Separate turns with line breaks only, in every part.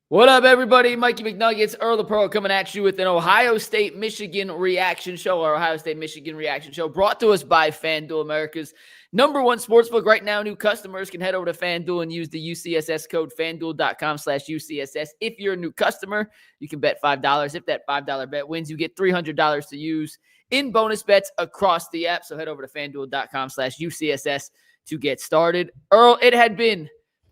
What up, everybody? Mikey McNuggets, Earl the Pearl coming at you with an Ohio State Michigan reaction show. Our Ohio State Michigan reaction show brought to us by FanDuel, America's #1 sportsbook. Right now, new customers can head over to FanDuel and use the UCSS code FanDuel.com/UCSS. If you're a new customer, you can bet $5. If that $5 bet wins, you get $300 to use in bonus bets across the app. So head over to FanDuel.com/UCSS to get started. Earl, it had been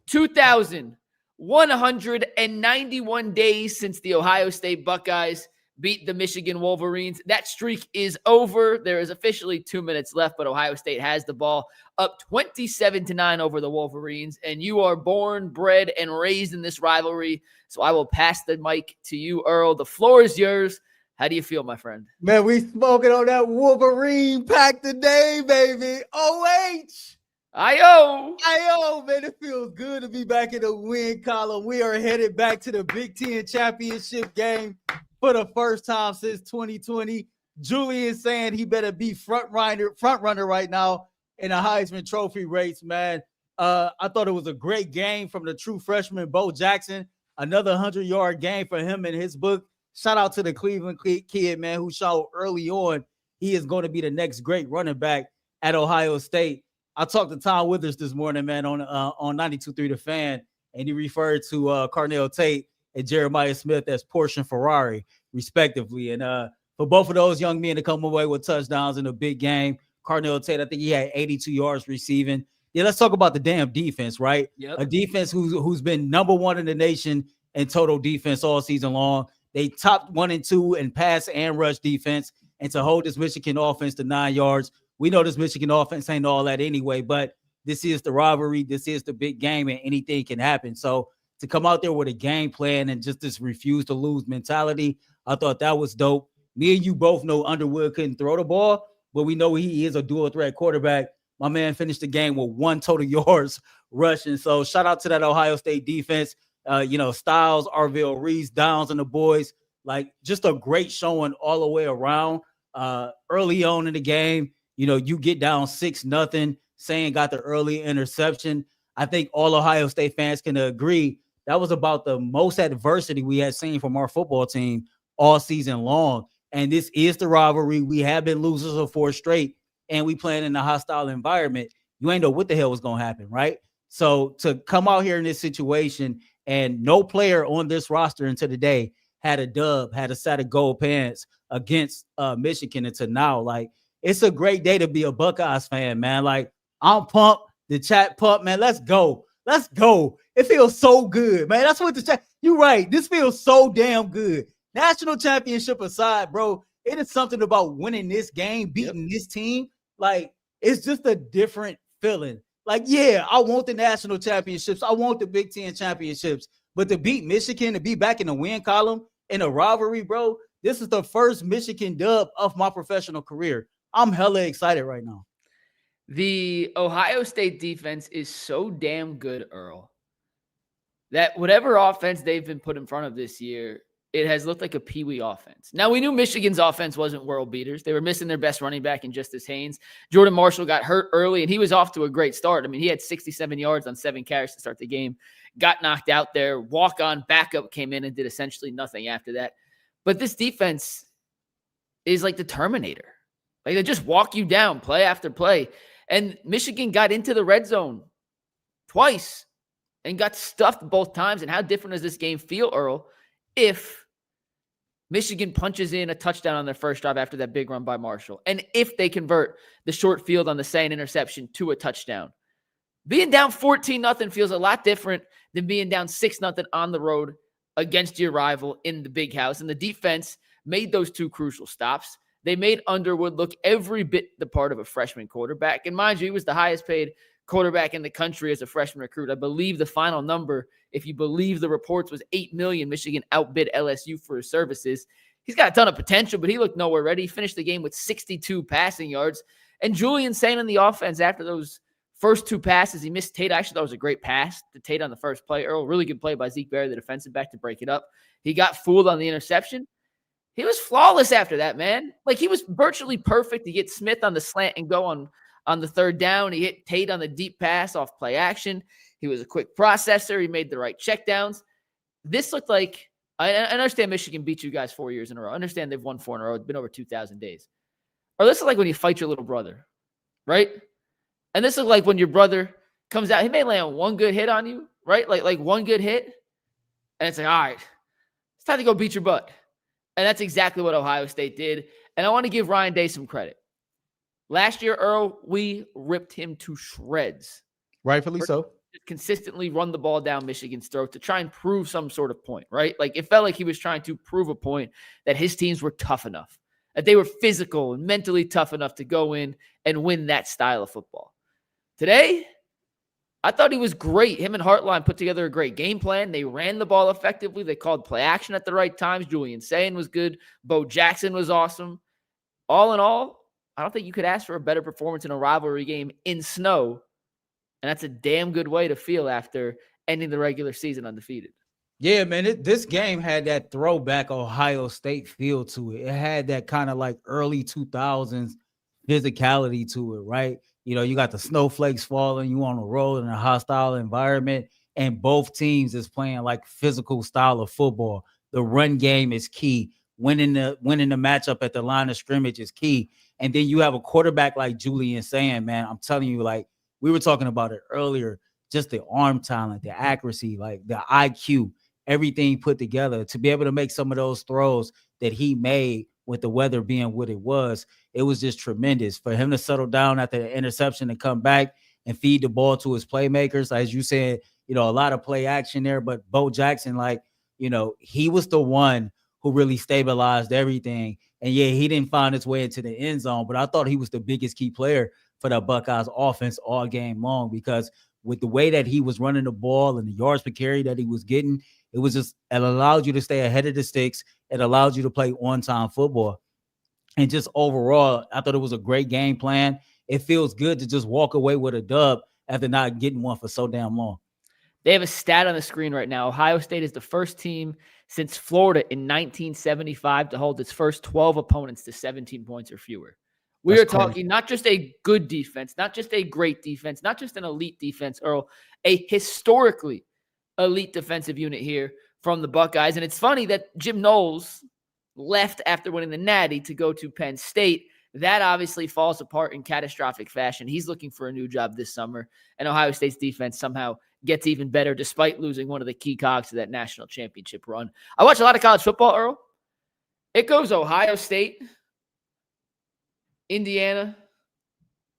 2,191 days since the Ohio State Buckeyes beat the Michigan Wolverines. That streak is over. There is officially 2 minutes left, but Ohio State has the ball up 27-9 over the Wolverines. And you are born, bred, and raised in this rivalry. So I will pass the mic to you, Earl. The floor is yours. How do you feel, my friend?
Man, we smoking on that Wolverine pack today, baby. OH. I-O, man, it feels good to be back in the win column. We are headed back to the Big Ten championship game for the first time since 2020. Julian saying he better be front runner right now in the Heisman Trophy race, man. I thought it was a great game from the true freshman, Bo Jackson. Another 100-yard game for him in his book. Shout out to the Cleveland kid, man, who showed early on he is going to be the next great running back at Ohio State. I talked to Tom Withers this morning, man, on 92.3 The Fan, and he referred to Carnell Tate and Jeremiah Smith as Porsche and Ferrari, respectively. And for both of those young men to come away with touchdowns in a big game, Carnell Tate, I think he had 82 yards receiving. Yeah, let's talk about the damn defense, right?
Yep.
A defense who's been #1 in the nation in total defense all season long. They topped 1 and 2 in pass and rush defense, and to hold this Michigan offense to 9 yards. We know this Michigan offense ain't all that anyway, but this is the rivalry. This is the big game, and anything can happen. So to come out there with a game plan and just this refuse to lose mentality, I thought that was dope. Me and you both know Underwood couldn't throw the ball, but we know he is a dual threat quarterback. My man finished the game with 1 total yards rushing. So shout out to that Ohio State defense. Styles, Arville, Reese, Downs, and the boys. Like, just a great showing all the way around. Early on in the game, you get down 6-0. Saying got the early interception. I think all Ohio State fans can agree that was about the most adversity we had seen from our football team all season long. And this is the rivalry. We have been losers of 4 straight, and we playing in a hostile environment. You ain't know what the hell was going to happen, right? So to come out here in this situation, and no player on this roster until today had a dub, had a set of gold pants against Michigan until now. Like, it's a great day to be a Buckeyes fan, man. Like, I'm pumped. The chat pumped, man. Let's go. Let's go. It feels so good, man. That's what the chat. You're right. This feels so damn good. National championship aside, bro, it is something about winning this game, beating this team. Like, it's just a different feeling. Like, yeah, I want the national championships. I want the Big Ten championships. But to beat Michigan, to be back in the win column in a rivalry, bro, this is the first Michigan dub of my professional career. I'm hella excited right now.
The Ohio State defense is so damn good, Earl, that whatever offense they've been put in front of this year, it has looked like a peewee offense. Now, we knew Michigan's offense wasn't world beaters. They were missing their best running back in Justice Haynes. Jordan Marshall got hurt early, and he was off to a great start. I mean, he had 67 yards on 7 carries to start the game, got knocked out there. Walk-on backup came in and did essentially nothing after that. But this defense is like the Terminator. Like, they just walk you down play after play. And Michigan got into the red zone twice and got stuffed both times. And how different does this game feel, Earl, if Michigan punches in a touchdown on their first drive after that big run by Marshall, and if they convert the short field on the second interception to a touchdown? Being down 14-0 feels a lot different than being down 6-0 on the road against your rival in the big house. And the defense made those 2 crucial stops. They made Underwood look every bit the part of a freshman quarterback. And mind you, he was the highest paid quarterback in the country as a freshman recruit. I believe the final number, if you believe the reports, was $8 million. Michigan outbid LSU for his services. He's got a ton of potential, but he looked nowhere ready. He finished the game with 62 passing yards. And Julian saying on the offense after those first 2 passes, he missed Tate. I actually thought it was a great pass to Tate on the first play. Earl, really good play by Zeke Berry, the defensive back, to break it up. He got fooled on the interception. He was flawless after that, man. Like, he was virtually perfect to get Smith on the slant and go on the 3rd down. He hit Tate on the deep pass off play action. He was a quick processor. He made the right checkdowns. this looked like, I understand Michigan beat you guys 4 years in a row. I understand they've won 4 in a row. It's been over 2,000 days. Or this is like when you fight your little brother, right? And this is like when your brother comes out. He may land one good hit on you, right? Like one good hit. And it's like, all right, it's time to go beat your butt. And that's exactly what Ohio State did. And I want to give Ryan Day some credit. Last year, Earl, we ripped him to shreds.
Rightfully so.
Consistently run the ball down Michigan's throat to try and prove some sort of point, right? Like it felt like he was trying to prove a point that his teams were tough enough, that they were physical and mentally tough enough to go in and win that style of football. Today, I thought he was great. Him and Hartline put together a great game plan. They ran the ball effectively. They called play action at the right times. Julian Sayin was good. Bo Jackson was awesome. All in all, I don't think you could ask for a better performance in a rivalry game in snow. And that's a damn good way to feel after ending the regular season undefeated.
Yeah, man, this game had that throwback Ohio State feel to it. It had that kind of like early 2000s physicality to it, right? You know, you got the snowflakes falling, you on a road in a hostile environment, and both teams is playing like physical style of football. The run game is key. Winning the matchup at the line of scrimmage is key. And then you have a quarterback like Julian Sayin, man, I'm telling you, like, we were talking about it earlier, just the arm talent, the accuracy, like the IQ, everything put together to be able to make some of those throws that he made with the weather being what it was just tremendous. For him to settle down after the interception and come back and feed the ball to his playmakers. As you said, you know, a lot of play action there, but Bo Jackson, like, you know, he was the one who really stabilized everything. And yeah, he didn't find his way into the end zone, but I thought he was the biggest key player for the Buckeyes offense all game long, because with the way that he was running the ball and the yards per carry that he was getting, it allowed you to stay ahead of the sticks. It allowed you to play on-time football. And just overall, I thought it was a great game plan. It feels good to just walk away with a dub after not getting one for so damn long.
They have a stat on the screen right now. Ohio State is the first team since Florida in 1975 to hold its first 12 opponents to 17 points or fewer. We are talking not just a good defense, not just a great defense, not just an elite defense, Earl, a historically elite defensive unit here from the Buckeyes. And it's funny that Jim Knowles left after winning the Natty to go to Penn State. That obviously falls apart in catastrophic fashion. He's looking for a new job this summer, and Ohio State's defense somehow gets even better despite losing one of the key cogs to that national championship run. I watch a lot of college football, Earl. It goes Ohio State, Indiana,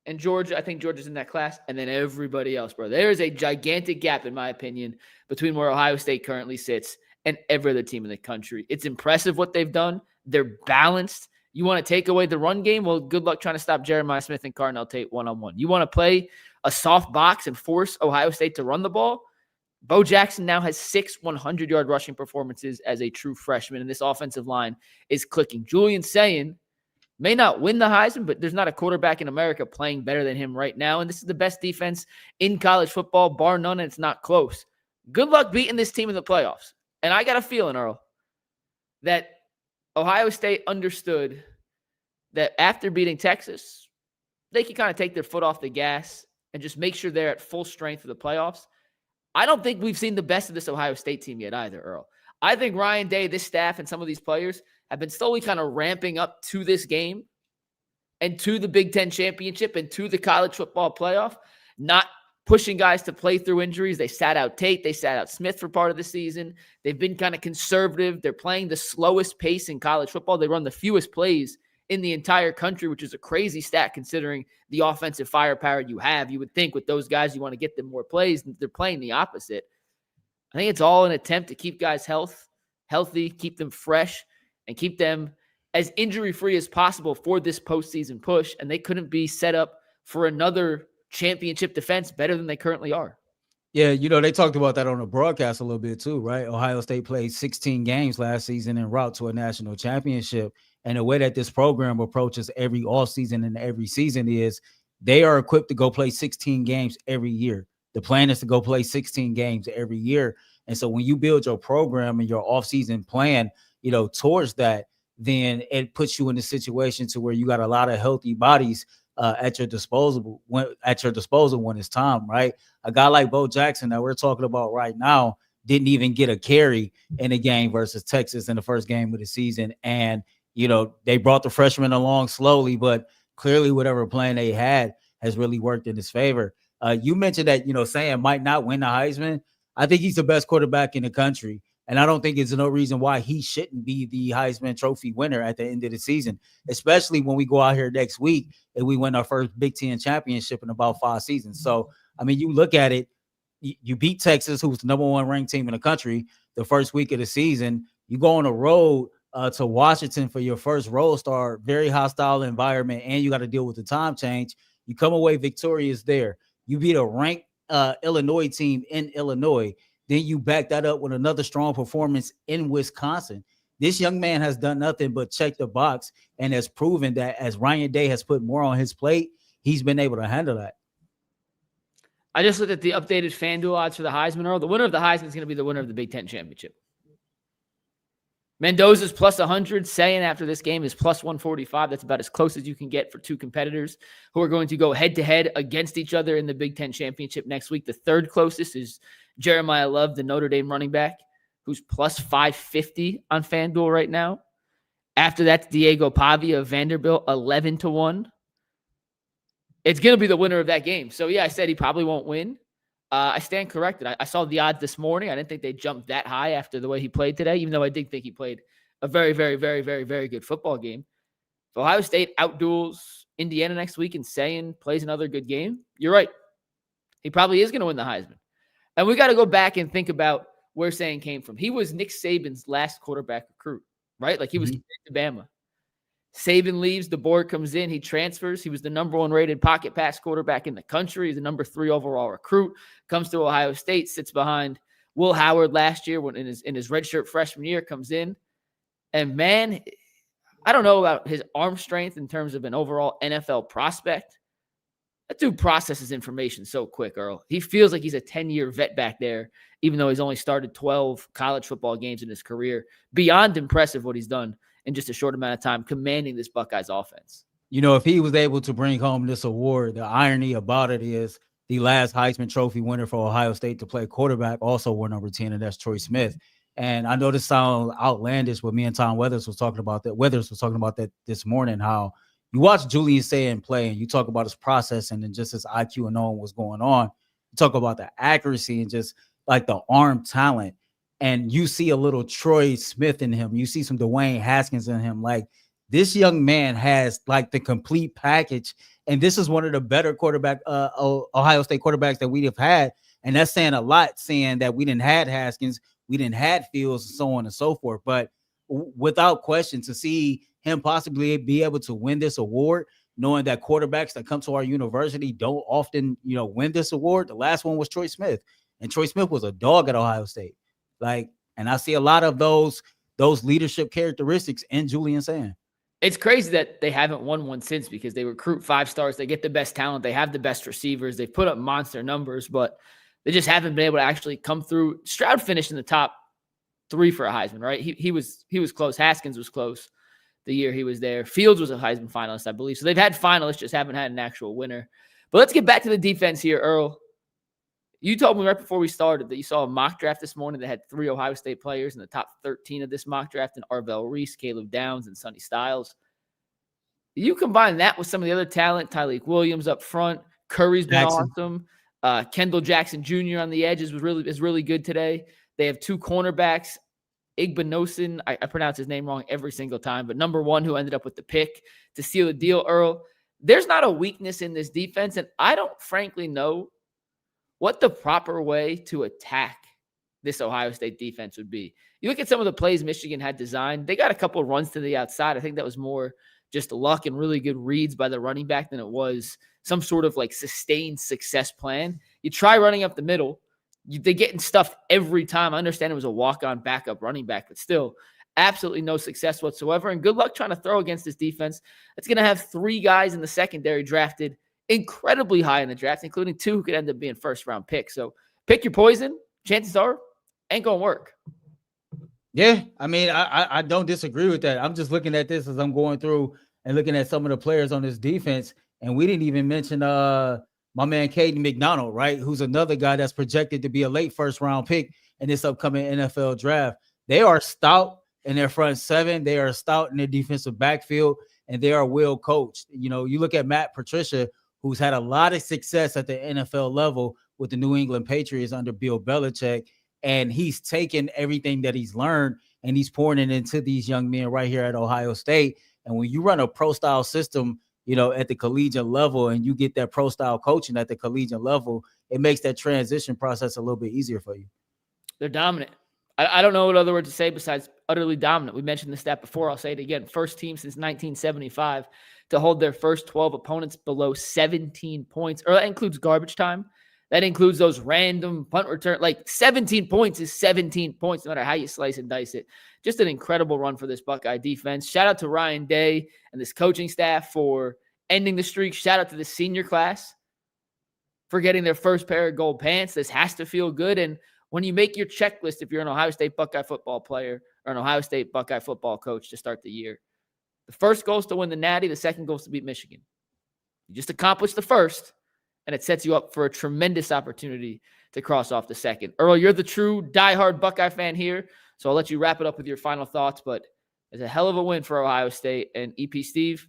and Georgia. I think Georgia's in that class, and then everybody else, bro. There is a gigantic gap, in my opinion, between where Ohio State currently sits and every other team in the country. It's impressive what they've done. They're balanced. You want to take away the run game? Well, good luck trying to stop Jeremiah Smith and Carnell Tate one-on-one. You want to play a soft box and force Ohio State to run the ball? Bo Jackson now has 6 100-yard rushing performances as a true freshman, and this offensive line is clicking. Julian Sayin may not win the Heisman, but there's not a quarterback in America playing better than him right now, and this is the best defense in college football, bar none, and it's not close. Good luck beating this team in the playoffs. And I got a feeling, Earl, that Ohio State understood that after beating Texas, they can kind of take their foot off the gas and just make sure they're at full strength for the playoffs. I don't think we've seen the best of this Ohio State team yet either, Earl. I think Ryan Day, this staff, and some of these players have been slowly kind of ramping up to this game and to the Big Ten championship and to the college football playoff, not pushing guys to play through injuries. They sat out Tate. They sat out Smith for part of the season. They've been kind of conservative. They're playing the slowest pace in college football. They run the fewest plays in the entire country, which is a crazy stat considering the offensive firepower you have. You would think with those guys, you want to get them more plays. They're playing the opposite. I think it's all an attempt to keep guys healthy, keep them fresh, and keep them as injury-free as possible for this postseason push. And they couldn't be set up for another championship defense better than they currently are.
Yeah, you know, they talked about that on the broadcast a little bit too, right? Ohio State played 16 games last season en route to a national championship. And the way that this program approaches every offseason and every season is they are equipped to go play 16 games every year. The plan is to go play 16 games every year. And so when you build your program and your offseason plan, you know, towards that, then it puts you in a situation to where you got a lot of healthy bodies at your disposal when it's time, right? A guy like Bo Jackson that we're talking about right now, didn't even get a carry in a game versus Texas in the first game of the season. And, they brought the freshman along slowly, but clearly whatever plan they had has really worked in his favor. You mentioned that, Sam might not win the Heisman. I think he's the best quarterback in the country. And I don't think there's no reason why he shouldn't be the Heisman Trophy winner at the end of the season, especially when we go out here next week and we win our first Big Ten championship in about 5 seasons. So, I mean, you look at it, you beat Texas, who was the number 1 ranked team in the country, the first week of the season. You go on the road to Washington for your first road start, very hostile environment, and you got to deal with the time change. You come away victorious there. You beat a ranked Illinois team in Illinois. Then you back that up with another strong performance in Wisconsin. This young man has done nothing but check the box and has proven that as Ryan Day has put more on his plate, he's been able to handle that.
I just looked at the updated FanDuel odds for the Heisman. Earl. The winner of the Heisman is going to be the winner of the Big Ten championship. Mendoza's plus 100. Saying after this game is plus 145. That's about as close as you can get for 2 competitors who are going to go head-to-head against each other in the Big Ten championship next week. The third closest is Jeremiah Love, the Notre Dame running back, who's plus 550 on FanDuel right now. After that's Diego Pavia of Vanderbilt, 11-1. It's going to be the winner of that game. So, yeah, I said he probably won't win. I stand corrected. I saw the odds this morning. I didn't think they jumped that high after the way he played today, even though I did think he played a very, very, very, very, very good football game. If Ohio State outduels Indiana next week and Sayin plays another good game, you're right. He probably is going to win the Heisman. And we got to go back and think about where Sayin came from. He was Nick Saban's last quarterback recruit, right? Like he was to Bama. Saban leaves, the board comes in, he transfers. He was the number 1 rated pocket pass quarterback in the country. He's the number 3 overall recruit. Comes to Ohio State, sits behind Will Howard last year when in his redshirt freshman year, comes in. And man, I don't know about his arm strength in terms of an overall NFL prospect. That dude processes information so quick, Earl. He feels like he's a 10-year vet back there, even though he's only started 12 college football games in his career. Beyond impressive what he's done in just a short amount of time, commanding this Buckeyes offense.
If he was able to bring home this award, the irony about it is the last Heisman Trophy winner for Ohio State to play quarterback also wore number 10, and that's Troy Smith. And I know this sounds outlandish, but me and Tom Weathers was talking about that. Weathers was talking about that this morning, how you watch Julian Sayin play and you talk about his processing and just his IQ and knowing what's going on. You talk about the accuracy and just like the arm talent. And you see a little Troy Smith in him. You see some Dwayne Haskins in him. Like, this young man has like the complete package. And this is one of the better Ohio State quarterbacks that we have had. And that's saying a lot, saying that we didn't had Haskins, we didn't had Fields, and so on and so forth. But without question, to see him possibly be able to win this award, knowing that quarterbacks that come to our university don't often, win this award. The last one was Troy Smith. And Troy Smith was a dog at Ohio State. And I see a lot of those leadership characteristics in Julian Sayin.
It's crazy that they haven't won one since, because they recruit 5 stars. They get the best talent. They have the best receivers. They put up monster numbers, but they just haven't been able to actually come through. Stroud finished in the top 3 for a Heisman, right? He was close. Haskins was close the year he was there. Fields was a Heisman finalist, I believe. So they've had finalists, just haven't had an actual winner. But let's get back to the defense here, Earl. You told me right before we started that you saw a mock draft this morning that had 3 Ohio State players in the top 13 of this mock draft, and Arvell Reese, Caleb Downs, and Sonny Styles. You combine that with some of the other talent, Tyleik Williams up front, Curry's been awesome. Kendall Jackson Jr. on the edge is really good today. They have 2 cornerbacks, Igbinosun, I pronounce his name wrong every single time, but number 1 who ended up with the pick to seal the deal, Earl. There's not a weakness in this defense, and I don't frankly know what the proper way to attack this Ohio State defense would be. You look at some of the plays Michigan had designed. They got a couple of runs to the outside. I think that was more just luck and really good reads by the running back than it was some sort of like sustained success plan. You try running up the middle. They're getting stuffed every time. I understand it was a walk-on backup running back, but still absolutely no success whatsoever. And good luck trying to throw against this defense. It's going to have 3 guys in the secondary drafted incredibly high in the draft, including 2 who could end up being first-round picks. So pick your poison. Chances are ain't going to work.
Yeah, I mean, I don't disagree with that. I'm just looking at this as I'm going through and looking at some of the players on this defense, and we didn't even mention my man Caden McDonald, right, who's another guy that's projected to be a late first-round pick in this upcoming NFL draft. They are stout in their front seven. They are stout in their defensive backfield, and they are well coached. You know, you look at Matt Patricia, who's had a lot of success at the NFL level with the New England Patriots under Bill Belichick, and he's taken everything that he's learned and he's pouring it into these young men right here at Ohio State. And when you run a pro-style system, you know, at the collegiate level, and you get that pro-style coaching at the collegiate level, it makes that transition process a little bit easier for you.
They're dominant. I don't know what other word to say besides utterly dominant. We mentioned this stat before. I'll say it again. First team since 1975 to hold their first 12 opponents below 17 points. Or that includes garbage time. That includes those random punt return. Like 17 points is 17 points, no matter how you slice and dice it. Just an incredible run for this Buckeye defense. Shout out to Ryan Day and this coaching staff for ending the streak. Shout out to the senior class for getting their first pair of gold pants. This has to feel good. And when you make your checklist, if you're an Ohio State Buckeye football player or an Ohio State Buckeye football coach to start the year, the first goal is to win the Natty. The second goal is to beat Michigan. You just accomplished the first, and it sets you up for a tremendous opportunity to cross off the second. Earl, you're the true diehard Buckeye fan here, so I'll let you wrap it up with your final thoughts, but it's a hell of a win for Ohio State. And EP Steve,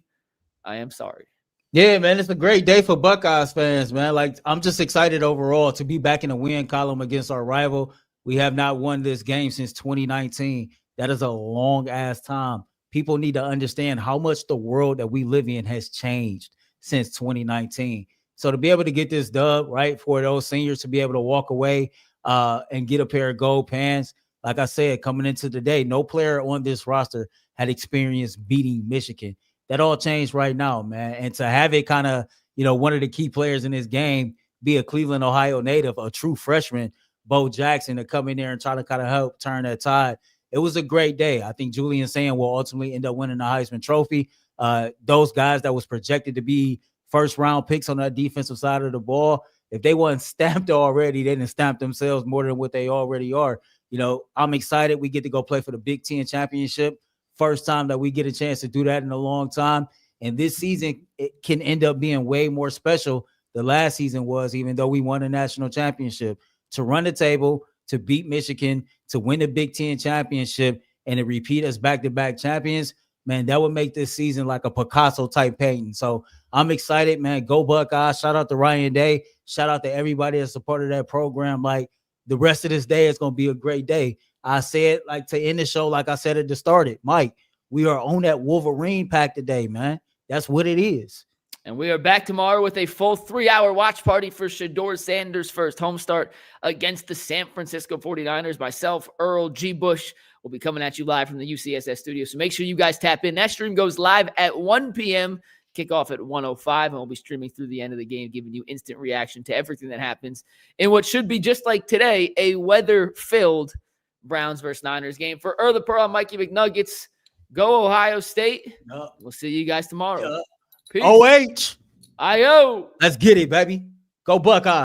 I am sorry.
Yeah, man, it's a great day for Buckeyes fans, man. Like, I'm just excited overall to be back in the win column against our rival. We have not won this game since 2019. That is a long-ass time. People need to understand how much the world that we live in has changed since 2019. So to be able to get this dub, right, for those seniors to be able to walk away and get a pair of gold pants, like I said, coming into the day, no player on this roster had experienced beating Michigan. That all changed right now, man. And to have it kind of, you know, one of the key players in this game be a Cleveland, Ohio native, a true freshman, Bo Jackson, to come in there and try to kind of help turn that tide. It was a great day. I think Julian Sand will ultimately end up winning the Heisman Trophy. Those guys that was projected to be first-round picks on that defensive side of the ball, if they weren't stamped already, they didn't stamp themselves more than what they already are. You know, I'm excited. We get to go play for the Big Ten championship. First time that we get a chance to do that in a long time. And this season, it can end up being way more special than last season was, even though we won a national championship. To run the table, to beat Michigan, to win the Big Ten championship, and to repeat as back-to-back champions, man, that would make this season like a Picasso-type painting. So I'm excited, man. Go Buckeyes. Shout out to Ryan Day. Shout out to everybody that's a part of that program. Like, the rest of this day is going to be a great day. I said, like, to end the show, like I said at the start, Mike, we are on that Wolverine pack today, man. That's what it is.
And we are back tomorrow with a full 3-hour watch party for Shedeur Sanders' first home start against the San Francisco 49ers. Myself, Earl, G. Bush will be coming at you live from the UCSS studio. So make sure you guys tap in. That stream goes live at 1 p.m., kickoff at 1:05, and we'll be streaming through the end of the game, giving you instant reaction to everything that happens in what should be, just like today, a weather-filled Browns versus Niners game. For Earl the Pearl, I'm Mikey McNuggets. Go Ohio State. We'll see you guys tomorrow.
Peace. OH.
I-O.
Let's get it, baby. Go Buckeyes.